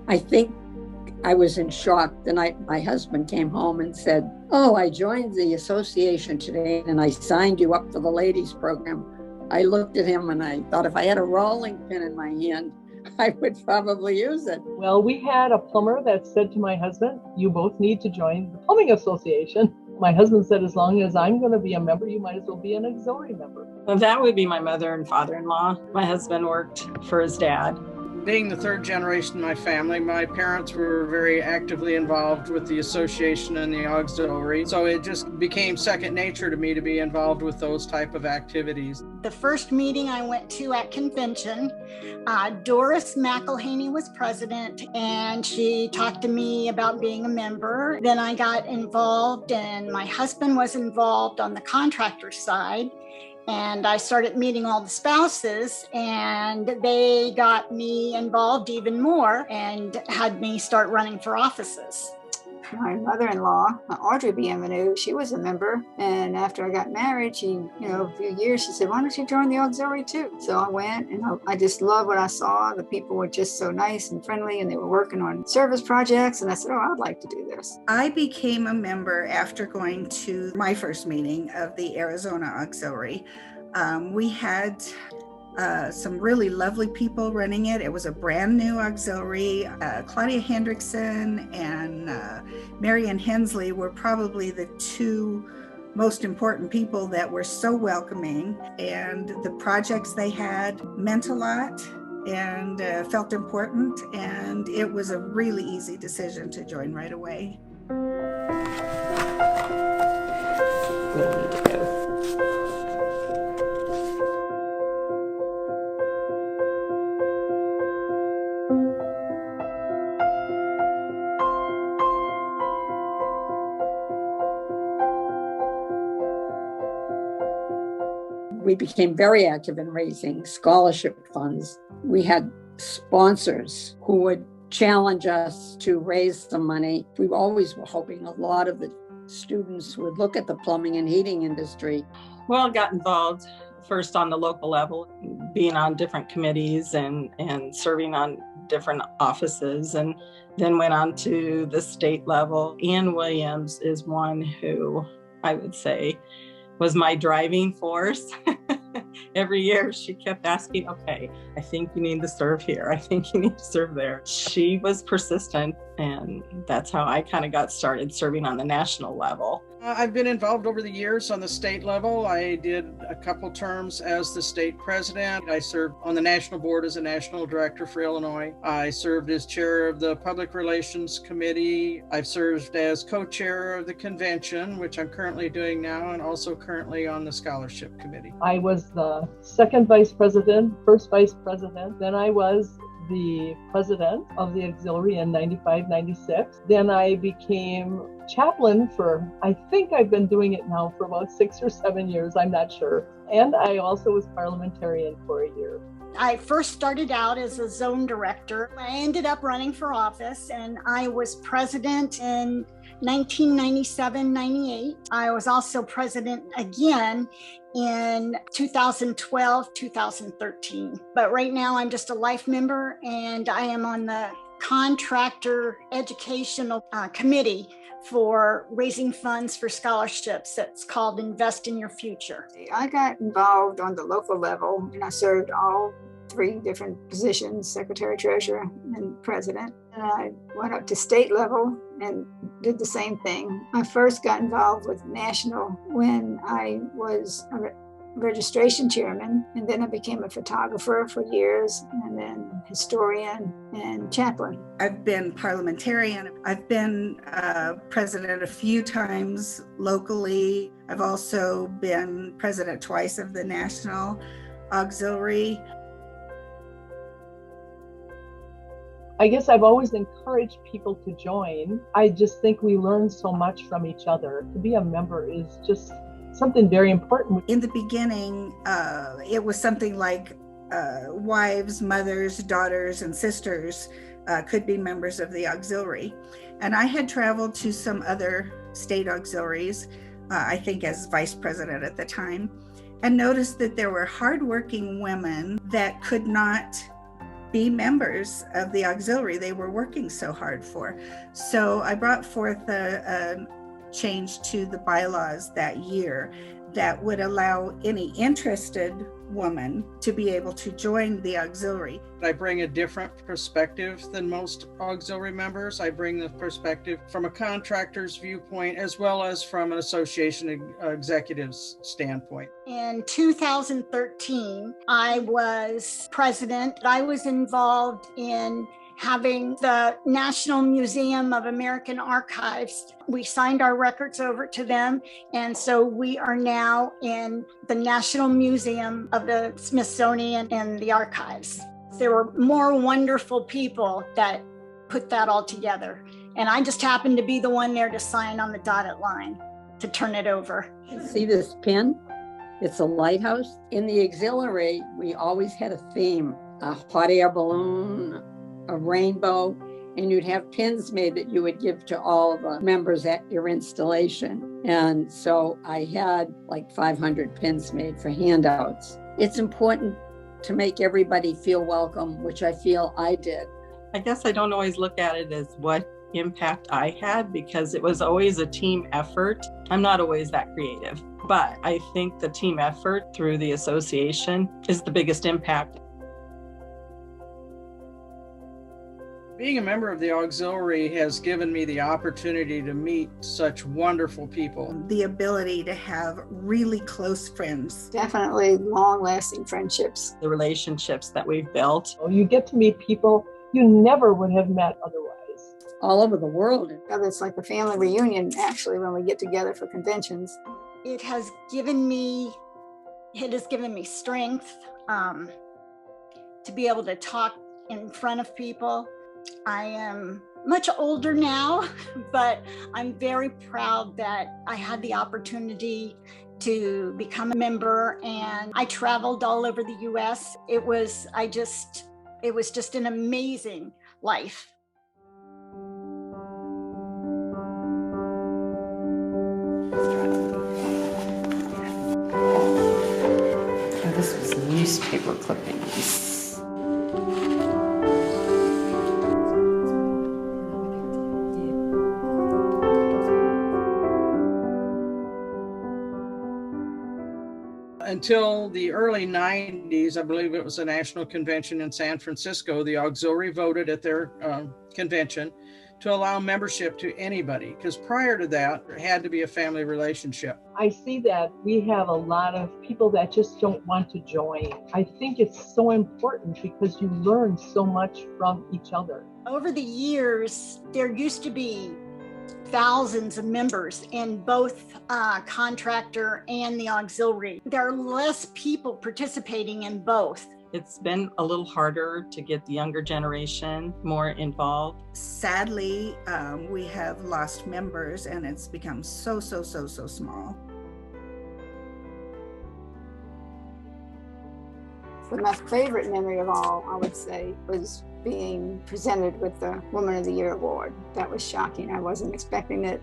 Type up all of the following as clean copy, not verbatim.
I think I was in shock the night my husband came home and said, "Oh, I joined the association today and I signed you up for the ladies program." I looked at him and I thought if I had a rolling pin in my hand, I would probably use it. Well, we had a plumber that said to my husband, "You both need to join the plumbing association." My husband said, "As long as I'm going to be a member, you might as well be an auxiliary member." Well, that would be my mother and father-in-law. My husband worked for his dad. Being the third generation in my family, my parents were very actively involved with the association and the auxiliary. So it just became second nature to me to be involved with those type of activities. The first meeting I went to at convention, Doris McElhaney was president, and she talked to me about being a member. Then I got involved, and my husband was involved on the contractor side. And I started meeting all the spouses, and they got me involved even more and had me start running for offices. My mother-in-law, Audrey Bienvenue, she was a member. And after I got married, a few years, she said, "Why don't you join the auxiliary too?" So I went, and I just loved what I saw. The people were just so nice and friendly, and they were working on service projects. And I said, "Oh, I'd like to do this." I became a member after going to my first meeting of the Arizona Auxiliary. We had some really lovely people running it. It was a brand new auxiliary. Claudia Hendrickson and Marian Hensley were probably the two most important people that were so welcoming, and the projects they had meant a lot and felt important, and it was a really easy decision to join right away. We need to go. We became very active in raising scholarship funds. We had sponsors who would challenge us to raise some money. We always were hoping a lot of the students would look at the plumbing and heating industry. Well, I got involved first on the local level, being on different committees and serving on different offices, and then went on to the state level. Ann Williams is one who I would say was my driving force. Every year she kept asking, "Okay, I think you need to serve here. I think you need to serve there." She was persistent, and that's how I kind of got started serving on the national level. I've been involved over the years on the state level. I did a couple terms as the state president. I served on the national board as a national director for Illinois. I served as chair of the public relations committee. I've served as co-chair of the convention, which I'm currently doing now, and also currently on the scholarship committee. I was the second vice president, first vice president. Then I was the president of the auxiliary in 95-96. Then I became chaplain for, I think I've been doing it now for about 6 or 7 years, I'm not sure. And I also was parliamentarian for a year. I first started out as a zone director. I ended up running for office, and I was president in 1997-98. I was also president again in 2012-2013. But right now I'm just a life member, and I am on the contractor educational committee for raising funds for scholarships. It's called Invest in Your Future. I got involved on the local level, and I served all 3 different positions: secretary, treasurer, and president. And I went up to state level and did the same thing. I first got involved with national when I was a registration chairman, and then I became a photographer for years, and then historian and chaplain. I've been parliamentarian. I've been president a few times locally. I've also been president twice of the national. Auxiliary. I guess I've always encouraged people to join. I just think we learn so much from each other. To be a member is just something very important. In the beginning, it was something like wives, mothers, daughters, and sisters could be members of the auxiliary. And I had traveled to some other state auxiliaries, I think as vice president at the time, and noticed that there were hardworking women that could not be members of the auxiliary they were working so hard for. So I brought forth a change to the bylaws that year that would allow any interested woman to be able to join the auxiliary. I bring a different perspective than most auxiliary members. I bring the perspective from a contractor's viewpoint as well as from an association executive's standpoint. In 2013, I was president. I was involved in having the National Museum of American Archives. We signed our records over to them, and so we are now in the National Museum of the Smithsonian and the archives. There were more wonderful people that put that all together, and I just happened to be the one there to sign on the dotted line to turn it over. See this pin? It's a lighthouse. In the auxiliary, we always had a theme, a hot air balloon, a rainbow, and you'd have pins made that you would give to all the members at your installation. And so I had like 500 pins made for handouts. It's important to make everybody feel welcome, which I feel I did. I guess I don't always look at it as what impact I had because it was always a team effort. I'm not always that creative, but I think the team effort through the association is the biggest impact. Being a member of the auxiliary has given me the opportunity to meet such wonderful people. The ability to have really close friends. Definitely long-lasting friendships. The relationships that we've built. You get to meet people you never would have met otherwise. All over the world. It's like a family reunion, actually, when we get together for conventions. It has given me strength to be able to talk in front of people. I am much older now, but I'm very proud that I had the opportunity to become a member, and I traveled all over the US. It was just an amazing life. Oh, this was newspaper clippings. Until the early 90s, I believe it was a national convention in San Francisco, the auxiliary voted at their convention to allow membership to anybody, because prior to that, it had to be a family relationship. I see that we have a lot of people that just don't want to join. I think it's so important because you learn so much from each other. Over the years, there used to be thousands of members in both contractor and the auxiliary. There are less people participating in both. It's been a little harder to get the younger generation more involved. Sadly, we have lost members, and it's become so small. But my favorite memory of all, I would say, was being presented with the Woman of the Year award. That was shocking. I wasn't expecting it.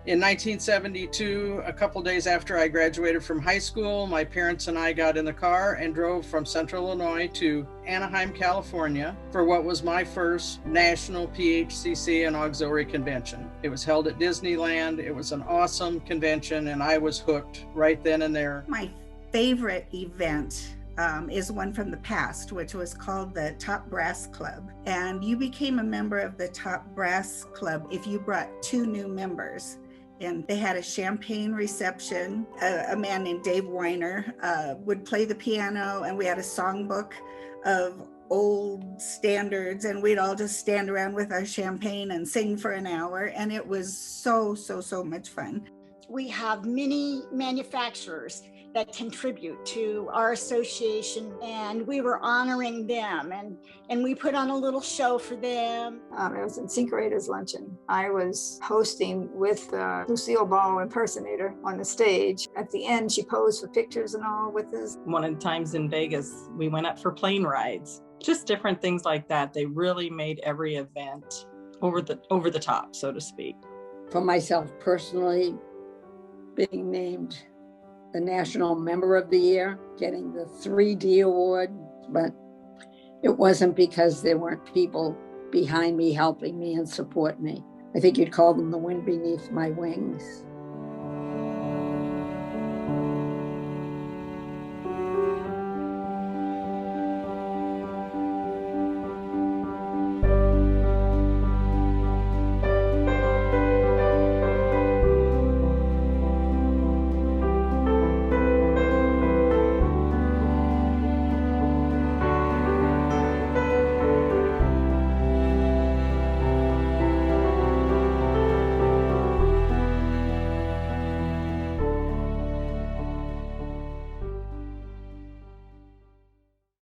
In 1972, a couple days after I graduated from high school, my parents and I got in the car and drove from Central Illinois to Anaheim, California for what was my first national PHCC and auxiliary convention. It was held at Disneyland. It was an awesome convention, and I was hooked right then and there. My favorite event is one from the past, which was called the Top Brass Club. And you became a member of the Top Brass Club if you brought 2 new members. And they had a champagne reception. A man named Dave Weiner would play the piano, and we had a songbook of old standards, and we'd all just stand around with our champagne and sing for an hour. And it was so much fun. We have many manufacturers that contribute to our association, and we were honoring them, and we put on a little show for them. It was in Secret Raiders Luncheon. I was hosting with Lucille Ball impersonator on the stage. At the end, she posed for pictures and all with us. One of the times in Vegas, we went up for plane rides. Just different things like that. They really made every event over the top, so to speak. For myself personally, being named the National Member of the Year, getting the 3D award, but it wasn't because there weren't people behind me helping me and support me. I think you'd call them the wind beneath my wings.